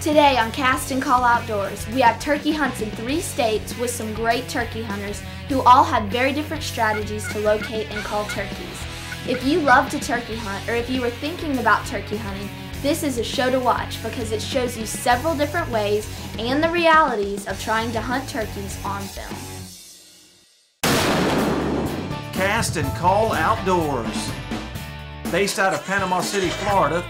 Today on Cast and Call Outdoors, we have turkey hunts in 3 states with some great turkey hunters who all had very different strategies to locate and call turkeys. If you love to turkey hunt, or if you were thinking about turkey hunting, this is a show to watch because it shows you several different ways and the realities of trying to hunt turkeys on film. Cast and Call Outdoors. Based out of Panama City, Florida,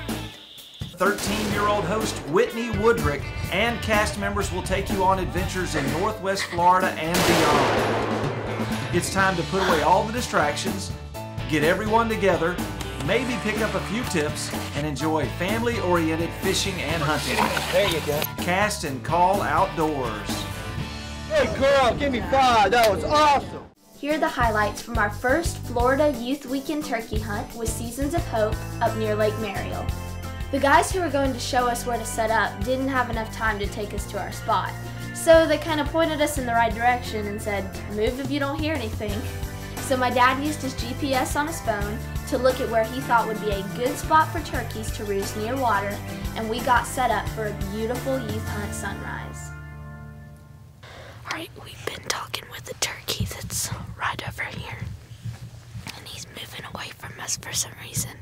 13-year-old host Whitney Woodrick and cast members will take you on adventures in Northwest Florida and beyond. It's time to put away all the distractions, get everyone together, maybe pick up a few tips, and enjoy family-oriented fishing and hunting. There you go. Cast and Call Outdoors. Hey girl, give me 5. That was awesome. Here are the highlights from our first Florida Youth Weekend turkey hunt with Seasons of Hope up near Lake Mariel. The guys who were going to show us where to set up didn't have enough time to take us to our spot, so they kind of pointed us in the right direction and said, "Move if you don't hear anything." So my dad used his GPS on his phone to look at where he thought would be a good spot for turkeys to roost near water, and we got set up for a beautiful youth hunt sunrise. Alright, we've been talking with the turkey that's right over here, and he's moving away from us for some reason.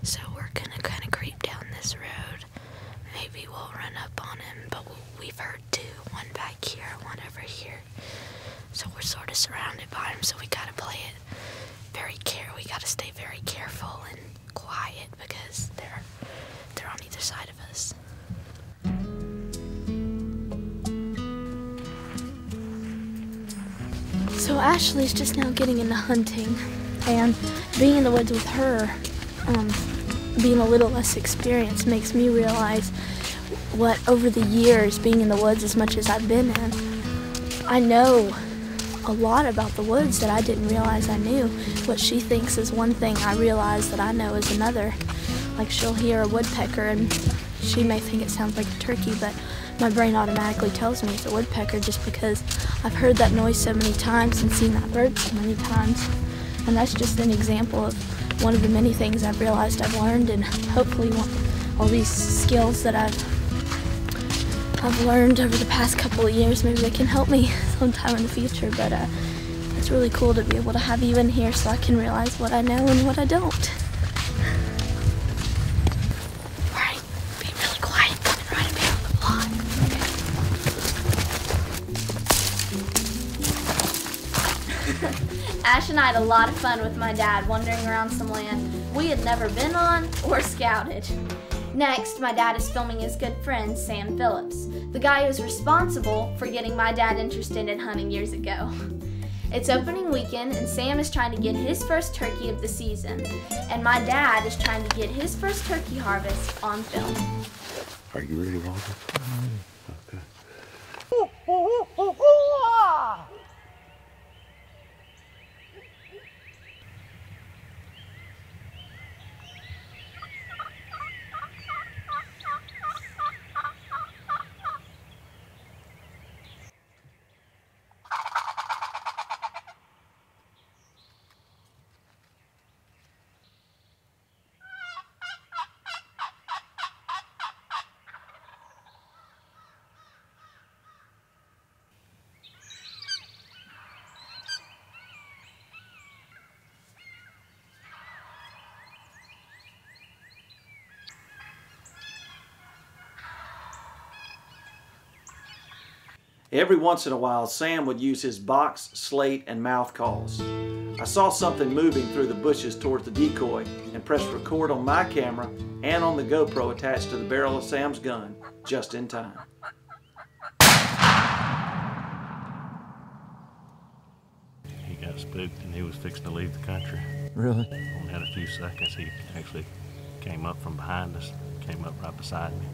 So we're gonna kind of creep down this road. Maybe we'll run up on him, but we've heard 2, one back here, one over here. So we're sort of surrounded by him, so we gotta play it we gotta stay very careful and quiet because they're on either side of us. So Ashley's just now getting into hunting, and being in the woods with her, being a little less experienced, makes me realize what, over the years, being in the woods as much as I've been in, I know a lot about the woods that I didn't realize I knew. What she thinks is one thing, I realize that I know is another. Like, she'll hear a woodpecker and she may think it sounds like a turkey, but my brain automatically tells me it's a woodpecker just because I've heard that noise so many times and seen that bird so many times. And that's just an example of one of the many things I've realized I've learned, and hopefully all these skills that I've learned over the past couple of years, maybe they can help me sometime in the future. But it's really cool to be able to have you in here so I can realize what I know and what I don't. Alright, be really quiet, coming right up here on the block. Ash and I had a lot of fun with my dad wandering around some land we had never been on or scouted. Next, my dad is filming his good friend, Sam Phillips, the guy who's responsible for getting my dad interested in hunting years ago. It's opening weekend, and Sam is trying to get his first turkey of the season, and my dad is trying to get his first turkey harvest on film. Are you ready, Walter? Okay. Every once in a while, Sam would use his box, slate, and mouth calls. I saw something moving through the bushes towards the decoy and pressed record on my camera and on the GoPro attached to the barrel of Sam's gun, just in time. He got spooked and he was fixing to leave the country. Really? Only had a few seconds. He actually came up from behind us, came up right beside me.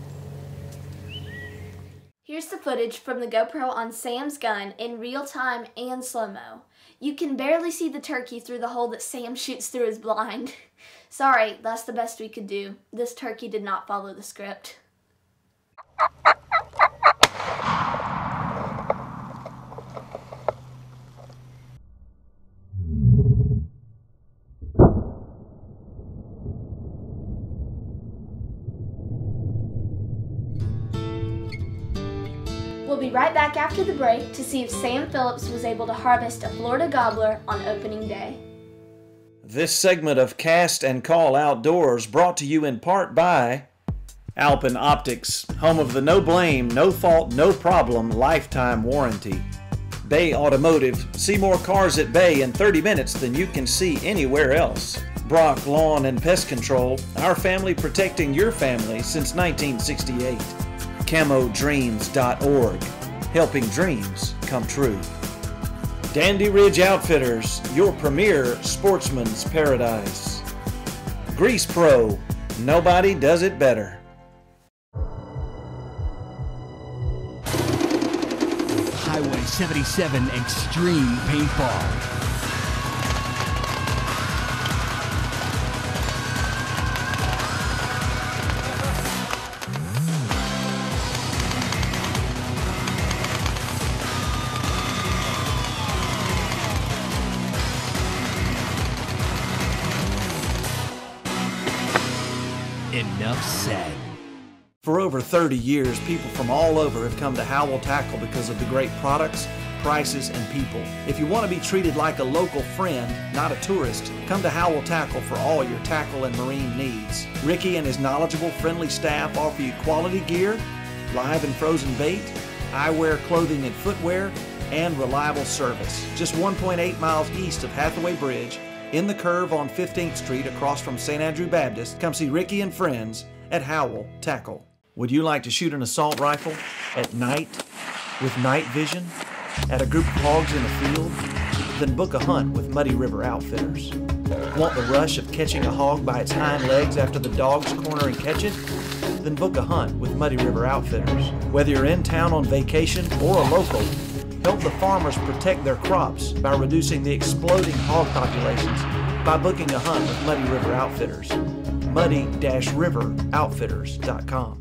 Here's the footage from the GoPro on Sam's gun in real time and slow-mo. You can barely see the turkey through the hole that Sam shoots through his blind. Sorry, that's the best we could do. This turkey did not follow the script. We'll be right back after the break to see if Sam Phillips was able to harvest a Florida gobbler on opening day. This segment of Cast and Call Outdoors brought to you in part by Alpine Optics, home of the no blame, no fault, no problem lifetime warranty. Bay Automotive, see more cars at Bay in 30 minutes than you can see anywhere else. Brock Lawn and Pest Control, our family protecting your family since 1968. CamoDreams.org, helping dreams come true. Dandy Ridge Outfitters, your premier sportsman's paradise. Grease Pro, nobody does it better. Highway 77 Extreme Paintball. Enough said. For over 30 years, people from all over have come to Howell Tackle because of the great products, prices, and people. If you want to be treated like a local friend, not a tourist, come to Howell Tackle for all your tackle and marine needs. Ricky and his knowledgeable, friendly staff offer you quality gear, live and frozen bait, eyewear, clothing, and footwear, and reliable service. Just 1.8 miles east of Hathaway Bridge, in the curve on 15th Street across from St. Andrew Baptist, come see Ricky and friends at Howell Tackle. Would you like to shoot an assault rifle at night with night vision at a group of hogs in a field? Then book a hunt with Muddy River Outfitters. Want the rush of catching a hog by its hind legs after the dogs corner and catch it? Then book a hunt with Muddy River Outfitters. Whether you're in town on vacation or a local, help the farmers protect their crops by reducing the exploding hog populations by booking a hunt with Muddy River Outfitters. Muddy-riveroutfitters.com.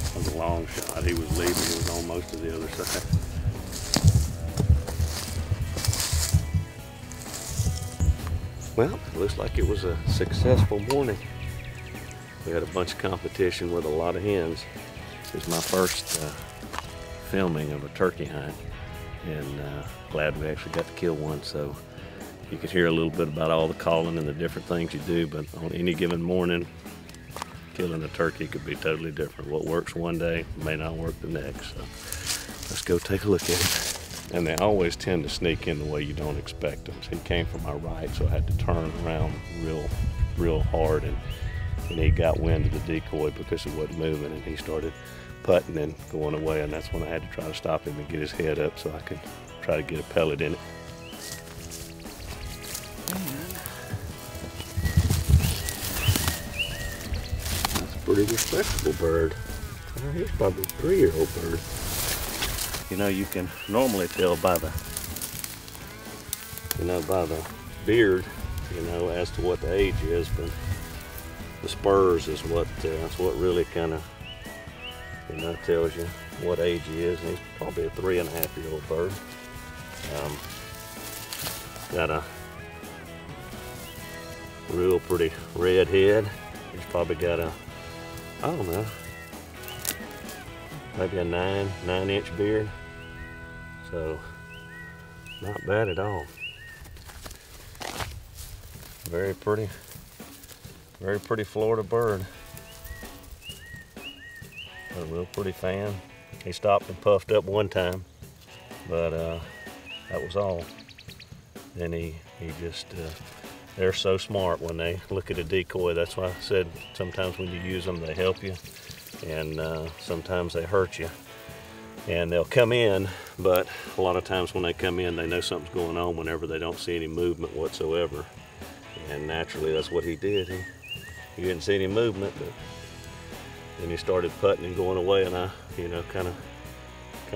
It was a long shot. He was leaving. He was almost to the other side. Well, it looks like it was a successful morning. We had a bunch of competition with a lot of hens. It was my first filming of a turkey hunt, and glad we actually got to kill one. So you could hear a little bit about all the calling and the different things you do, but on any given morning, killing a turkey could be totally different. What works one day may not work the next. So let's go take a look at it. And they always tend to sneak in the way you don't expect them. So he came from my right, so I had to turn around real hard, and he got wind of the decoy because it wasn't moving, and he started putting and going away, and that's when I had to try to stop him and get his head up so I could try to get a pellet in it. That's a pretty respectable bird. He's probably a 3-year-old bird. You know, you can normally tell by the, by the beard, as to what the age is, but the spurs is what that's what really kind of tells you what age he is. And he's probably a 3.5-year-old bird. Got a real pretty red head. He's probably got a, I don't know, maybe a 9-inch beard. So not bad at all. Very pretty Florida bird. A real pretty fan. He stopped and puffed up one time, but that was all. And he just, they're so smart when they look at a decoy. That's why I said sometimes when you use them, they help you, and sometimes they hurt you. And they'll come in, but a lot of times when they come in, they know something's going on whenever they don't see any movement whatsoever. And naturally, that's what he did. He didn't see any movement, but then he started putting and going away, and I, kind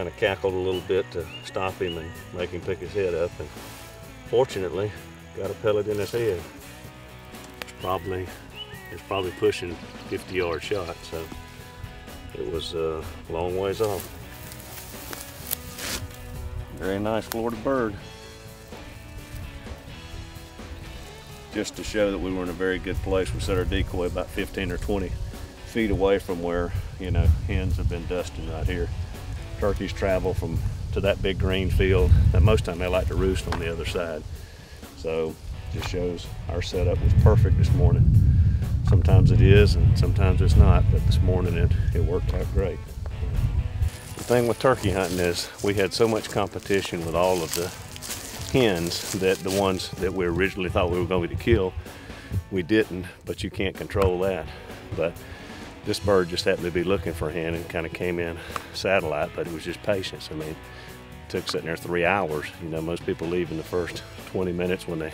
of cackled a little bit to stop him and make him pick his head up. And fortunately, got a pellet in his head. It's probably pushing 50-yard shot, so it was a long ways off. Very nice Florida bird. Just to show that we were in a very good place, we set our decoy about 15 or 20 feet away from where, you know, hens have been dusting right here. Turkeys travel to that big green field, and most of the time they like to roost on the other side. So just shows our setup was perfect this morning. Sometimes it is and sometimes it's not, but this morning it worked out great. The thing with turkey hunting is we had so much competition with all of the hens that the ones that we originally thought we were going to kill, we didn't, but you can't control that. But this bird just happened to be looking for a hen and kind of came in satellite, but it was just patience. I mean, it took sitting there 3 hours. You know, most people leave in the first 20 minutes when they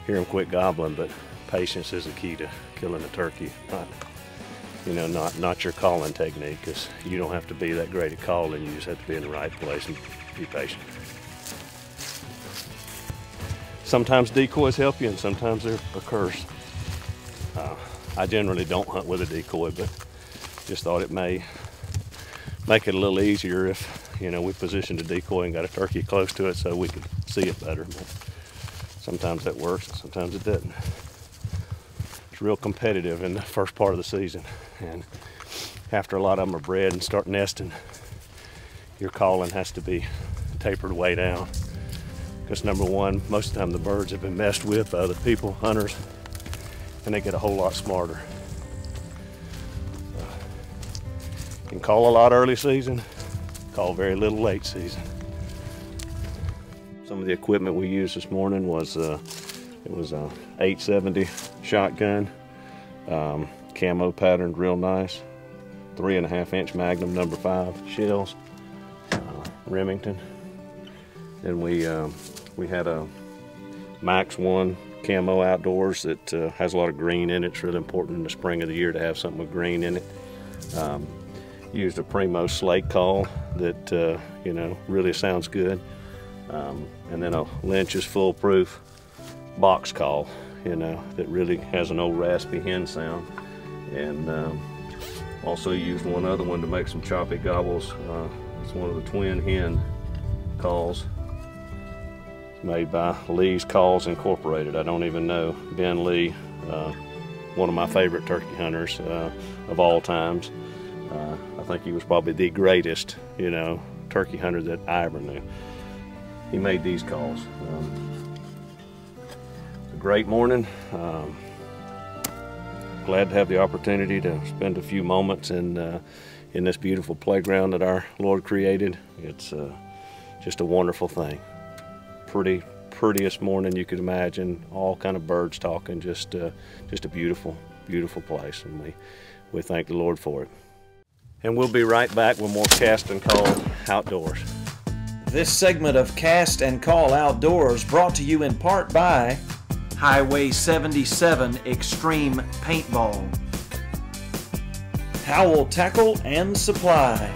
hear them quit gobbling, but patience is the key to killing a turkey. Not your calling technique, because you don't have to be that great at calling. You just have to be in the right place and be patient. Sometimes decoys help you, and sometimes they're a curse. I generally don't hunt with a decoy, but just thought it may make it a little easier if, you know, we positioned a decoy and got a turkey close to it so we could see it better. But sometimes that works, and sometimes it doesn't. It's real competitive in the first part of the season, and after a lot of them are bred and start nesting, your calling has to be tapered way down. Because number one, most of the time the birds have been messed with by other people, hunters, and they get a whole lot smarter. You can call a lot early season, call very little late season. Some of the equipment we used this morning was it was a 870 shotgun, camo patterned real nice, 3.5-inch Magnum number 5 shells, Remington. Then we had a Max 1 camo outdoors that has a lot of green in it. It's really important in the spring of the year to have something with green in it. Used a Primo slate call that you know, really sounds good. And then a Lynch's foolproof box call, you know, that really has an old raspy hen sound. And also used one other one to make some choppy gobbles. It's one of the twin hen calls made by Lee's Calls Incorporated. I don't even know. Ben Lee, one of my favorite turkey hunters of all times. I think he was probably the greatest, you know, turkey hunter that I ever knew. He made these calls. It's a great morning. Glad to have the opportunity to spend a few moments in this beautiful playground that our Lord created. It's just a wonderful thing. Prettiest morning you could imagine. All kind of birds talking. Just a beautiful, beautiful place, and we thank the Lord for it. And we'll be right back with more Cast and Call Outdoors. This segment of Cast and Call Outdoors brought to you in part by Highway 77 Extreme Paintball, Howell Tackle and Supply,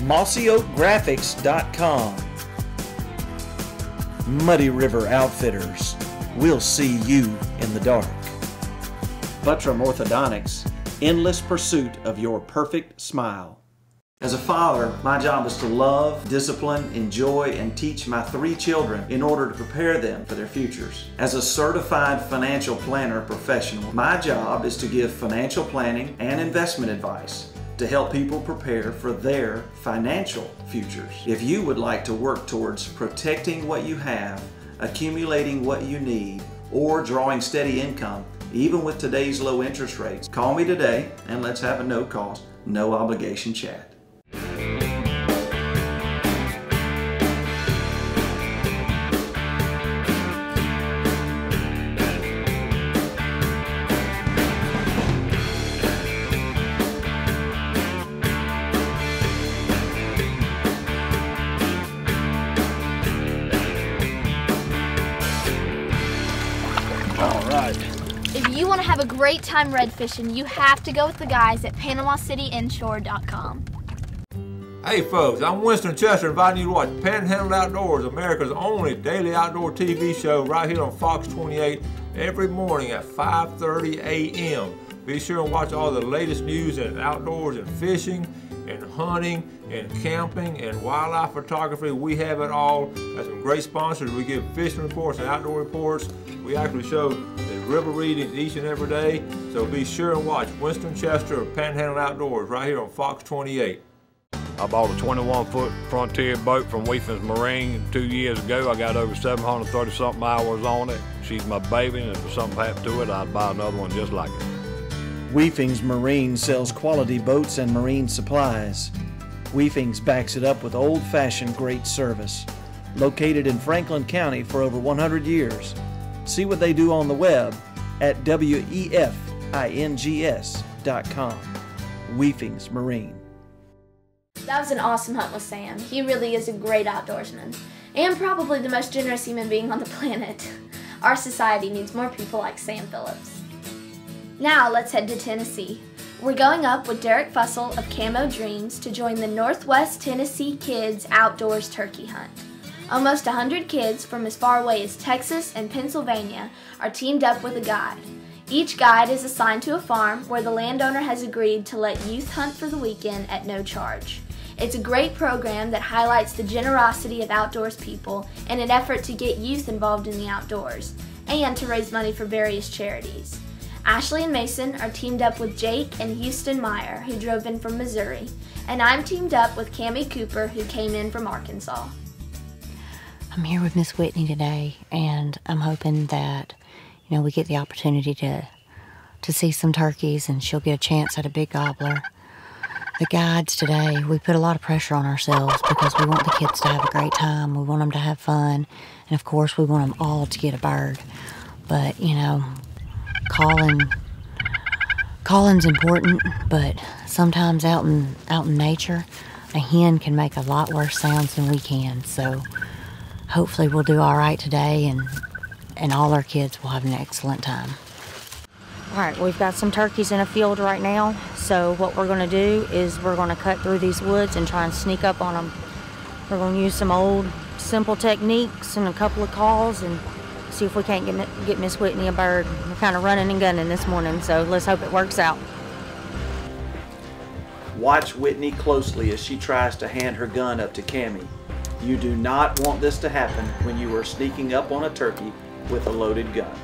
MossyOakGraphics.com, Muddy River Outfitters. We'll see you in the dark. Buttram Orthodontics. Endless pursuit of your perfect smile. As a father, my job is to love, discipline, enjoy, and teach my 3 children in order to prepare them for their futures. As a certified financial planner professional, my job is to give financial planning and investment advice to help people prepare for their financial futures. If you would like to work towards protecting what you have, accumulating what you need, or drawing steady income, even with today's low interest rates, call me today and let's have a no-cost, no-obligation chat. If you want to have a great time red fishing, you have to go with the guys at PanamaCityInshore.com. Hey folks, I'm Winston Chester inviting you to watch Panhandle Outdoors, America's only daily outdoor TV show right here on Fox 28 every morning at 5:30 a.m. Be sure and watch all the latest news in outdoors and fishing, in hunting, in camping, and wildlife photography. We have it all. Got some great sponsors. We give fishing reports and outdoor reports. We actually show the river readings each and every day. So be sure and watch Winston Chester of Panhandle Outdoors right here on Fox 28. I bought a 21-foot Frontier boat from Weefings Marine 2 years ago. I got over 730-something hours on it. She's my baby, and if something happened to it, I'd buy another one just like it. Weefings Marine sells quality boats and marine supplies. Weefings backs it up with old-fashioned great service. Located in Franklin County for over 100 years. See what they do on the web at weefings.com. Weefings Marine. That was an awesome hunt with Sam. He really is a great outdoorsman, and probably the most generous human being on the planet. Our society needs more people like Sam Phillips. Now let's head to Tennessee. We're going up with Derek Fussell of Camo Dreams to join the Northwest Tennessee Kids Outdoors Turkey Hunt. Almost 100 kids from as far away as Texas and Pennsylvania are teamed up with a guide. Each guide is assigned to a farm where the landowner has agreed to let youth hunt for the weekend at no charge. It's a great program that highlights the generosity of outdoors people in an effort to get youth involved in the outdoors and to raise money for various charities. Ashley and Mason are teamed up with Jake and Houston Meyer, who drove in from Missouri, and I'm teamed up with Cammie Cooper, who came in from Arkansas. I'm here with Miss Whitney today, and I'm hoping that we get the opportunity to see some turkeys, and she'll get a chance at a big gobbler. The guides today, we put a lot of pressure on ourselves because we want the kids to have a great time. We want them to have fun, and of course we want them all to get a bird. But calling's important, but sometimes out in nature, a hen can make a lot worse sounds than we can. So hopefully we'll do all right today, and all our kids will have an excellent time. All right, we've got some turkeys in a field right now, so what we're gonna do is we're gonna cut through these woods and try and sneak up on them. We're gonna use some old, simple techniques and a couple of calls and see if we can't get Miss Whitney a bird. We're kind of running and gunning this morning, so let's hope it works out. Watch Whitney closely as she tries to hand her gun up to Cammie. You do not want this to happen when you are sneaking up on a turkey with a loaded gun.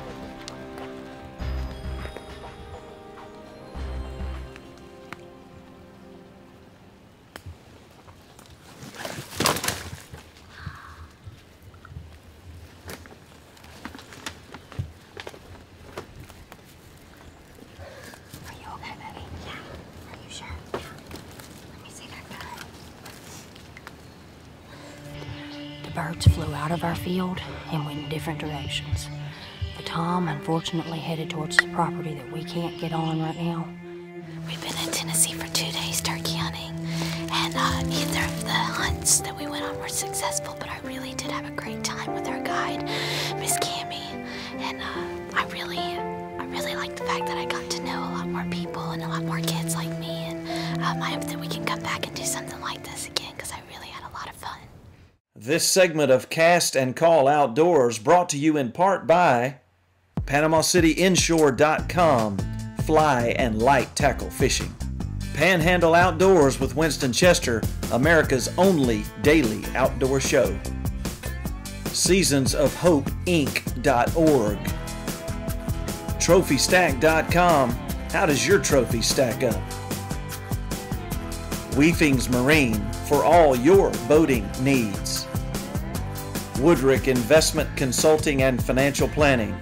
The birds flew out of our field and went in different directions. The tom unfortunately headed towards the property that we can't get on right now. We've been in Tennessee for 2 days turkey hunting, and neither of the hunts that we went on were successful, but I really did have a great time with our guide, Miss Cammie, and I really like the fact that I got to know a lot more people and a lot more kids like me, and I hope that we can come back and do something like this again, because I really had a lot of fun. This segment of Cast and Call Outdoors brought to you in part by PanamaCityInshore.com, fly and light tackle fishing. Panhandle Outdoors with Winston Chester, America's only daily outdoor show. SeasonsOfHopeInc.org. TrophyStack.com, how does your trophy stack up? Weefings Marine, for all your boating needs. Woodrick Investment Consulting and Financial Planning.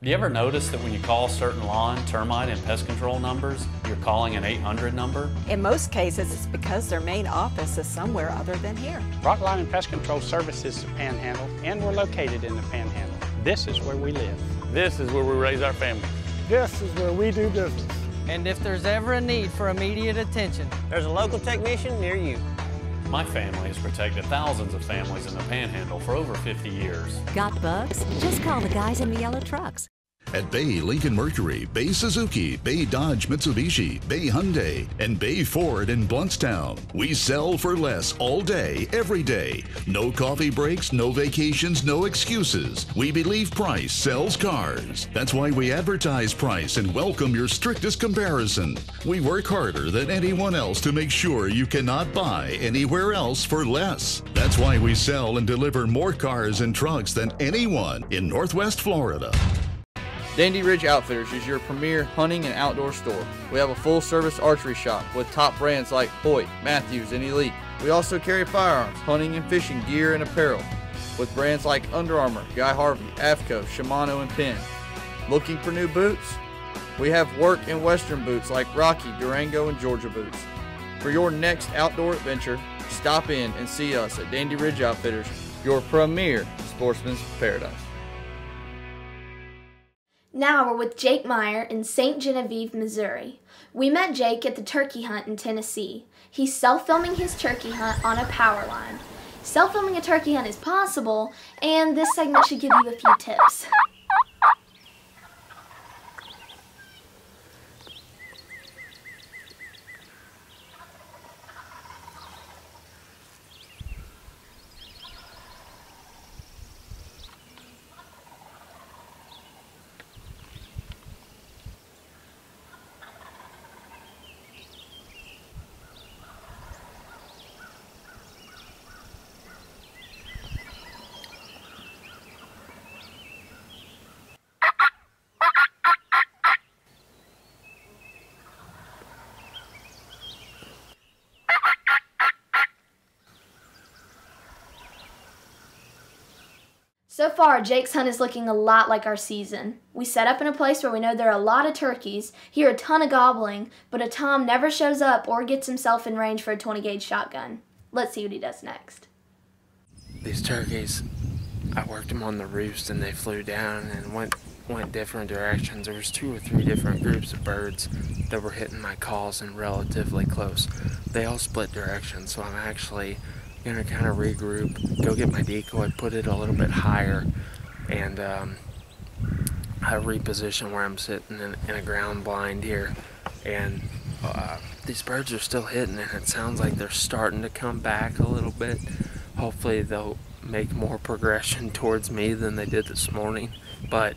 Do you ever notice that when you call certain lawn, termite, and pest control numbers, you're calling an 800 number? In most cases, it's because their main office is somewhere other than here. Rockline and Pest Control services the Panhandle, and we're located in the Panhandle. This is where we live. This is where we raise our family. This is where we do business. And if there's ever a need for immediate attention, there's a local technician near you. My family has protected thousands of families in the Panhandle for over 50 years. Got bugs? Just call the guys in the yellow trucks. At Bay Lincoln Mercury, Bay Suzuki, Bay Dodge Mitsubishi, Bay Hyundai, and Bay Ford in Bluntstown, we sell for less all day, every day. No coffee breaks, no vacations, no excuses. We believe price sells cars. That's why we advertise price and welcome your strictest comparison. We work harder than anyone else to make sure you cannot buy anywhere else for less. That's why we sell and deliver more cars and trucks than anyone in Northwest Florida. Dandy Ridge Outfitters is your premier hunting and outdoor store. We have a full-service archery shop with top brands like Hoyt, Matthews, and Elite. We also carry firearms, hunting and fishing gear and apparel with brands like Under Armour, Guy Harvey, AFCO, Shimano, and Penn. Looking for new boots? We have work and western boots like Rocky, Durango, and Georgia boots. For your next outdoor adventure, stop in and see us at Dandy Ridge Outfitters, your premier sportsman's paradise. Now we're with Jake Meyer in St. Genevieve, Missouri. We met Jake at the turkey hunt in Tennessee. He's self-filming his turkey hunt on a power line. Self-filming a turkey hunt is possible, and this segment should give you a few tips. So far, Jake's hunt is looking a lot like our season. We set up in a place where we know there are a lot of turkeys, hear a ton of gobbling, but a tom never shows up or gets himself in range for a 20-gauge shotgun. Let's see what he does next. These turkeys, I worked them on the roost and they flew down and went different directions. There was 2 or 3 different groups of birds that were hitting my calls and relatively close. They all split directions, so I'm actually gonna kind of regroup, go get my decoy, put it a little bit higher, and I reposition where I'm sitting in a ground blind here. And these birds are still hitting, and it sounds like they're starting to come back a little bit. Hopefully they'll make more progression towards me than they did this morning, but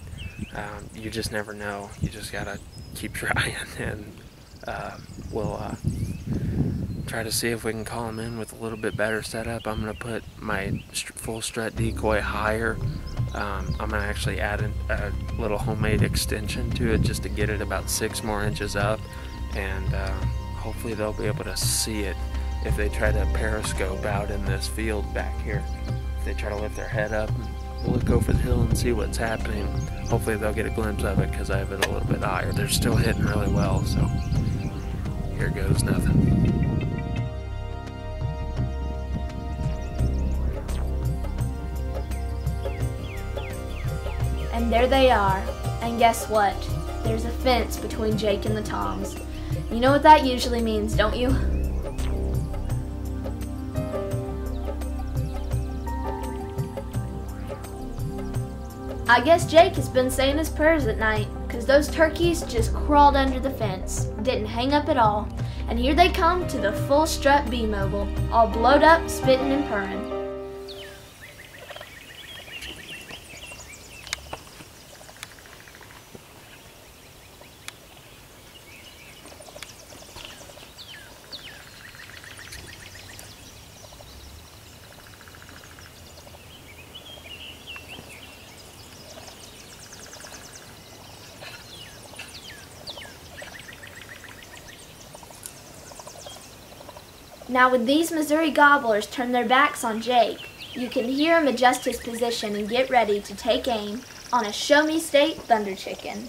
you just never know. You just gotta keep trying, and we'll try to see if we can call them in with a little bit better setup. I'm going to put my full strut decoy higher. I'm going to actually add a little homemade extension to it just to get it about 6 more inches up, and hopefully they'll be able to see it if they try to periscope out in this field back here. If they try to lift their head up and look over the hill and see what's happening, hopefully they'll get a glimpse of it because I have it a little bit higher. They're still hitting really well, so here goes nothing. And there they are. And guess what? There's a fence between Jake and the toms. You know what that usually means, don't you? I guess Jake has been saying his prayers at night, because those turkeys just crawled under the fence, didn't hang up at all, and here they come to the full strut B-Mobile, all blowed up, spitting and purring. Now with these Missouri gobblers turn their backs on Jake, you can hear him adjust his position and get ready to take aim on a Show Me State Thunder Chicken.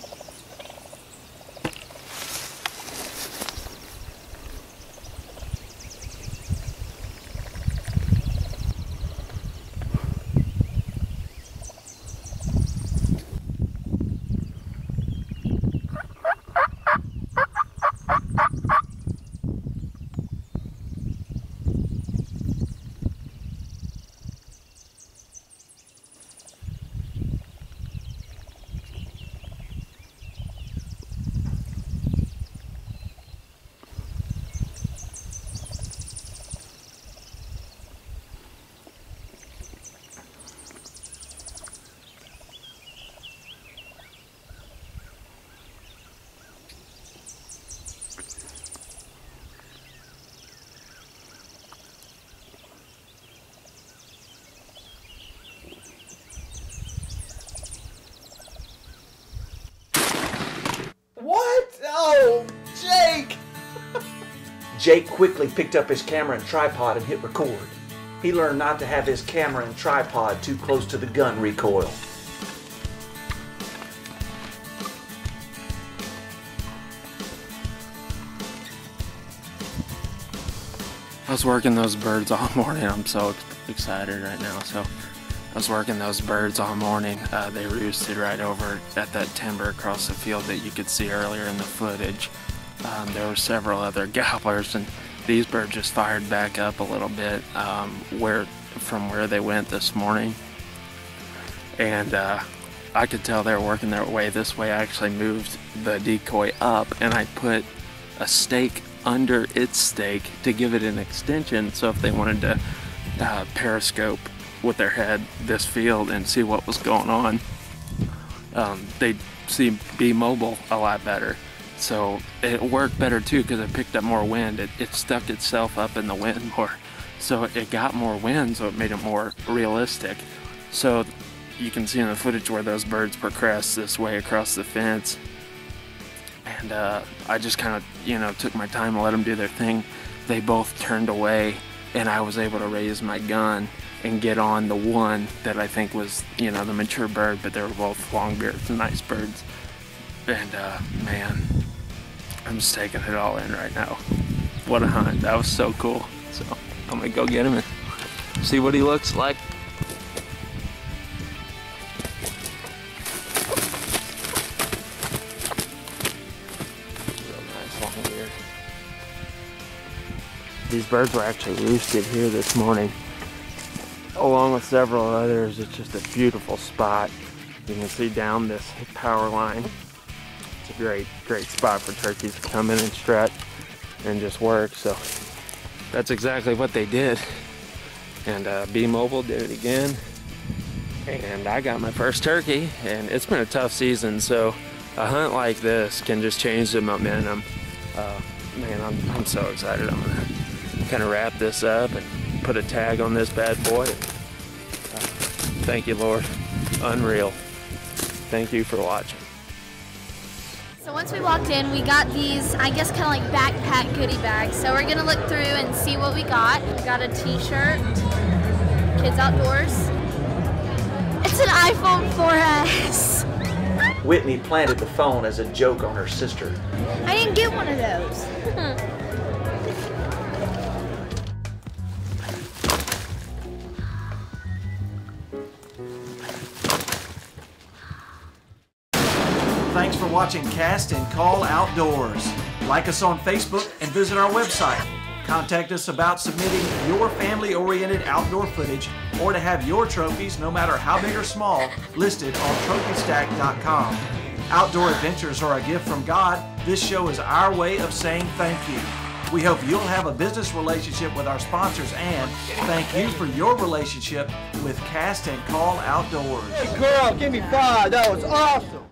Jake quickly picked up his camera and tripod and hit record. He learned not to have his camera and tripod too close to the gun recoil. I was working those birds all morning. I'm so excited right now. So I was working those birds all morning. They roosted right over at that timber across the field that you could see earlier in the footage. There were several other gobblers, and these birds just fired back up a little bit from where they went this morning. And I could tell they were working their way this way. I actually moved the decoy up, and I put a stake under its stake to give it an extension, so if they wanted to periscope with their head this field and see what was going on, they'd be mobile a lot better. So it worked better too because it picked up more wind. It stuck itself up in the wind more, so it got more wind, so it made it more realistic. So you can see in the footage where those birds progressed this way across the fence. And I just kind of, took my time and let them do their thing. They both turned away, and I was able to raise my gun and get on the one that I think was, the mature bird, but they were both longbeards and nice birds. And man, I'm just taking it all in right now. What a hunt. That was so cool. So I'm gonna go get him and see what he looks like. These birds were actually roosted here this morning, along with several others. It's just a beautiful spot. You can see down this power line. It's a great spot for turkeys to come in and strut and just work. So that's exactly what they did. And Be Mobile did it again. And I got my first turkey, and it's been a tough season. So a hunt like this can just change the momentum. Man, I'm so excited. I'm gonna kind of wrap this up and put a tag on this bad boy. Thank you, Lord. Unreal. Thank you for watching. So once we walked in, we got these, I guess, kind of like backpack goodie bags. So we're gonna look through and see what we got. We got a t-shirt, Kids Outdoors. It's an iPhone 4S. Whitney planted the phone as a joke on her sister. I didn't get one of those. Thanks for watching Cast and Call Outdoors. Like us on Facebook and visit our website. Contact us about submitting your family-oriented outdoor footage or to have your trophies, no matter how big or small, listed on trophystack.com. Outdoor adventures are a gift from God. This show is our way of saying thank you. We hope you'll have a business relationship with our sponsors, and thank you for your relationship with Cast and Call Outdoors. Hey girl, give me 5. That was awesome.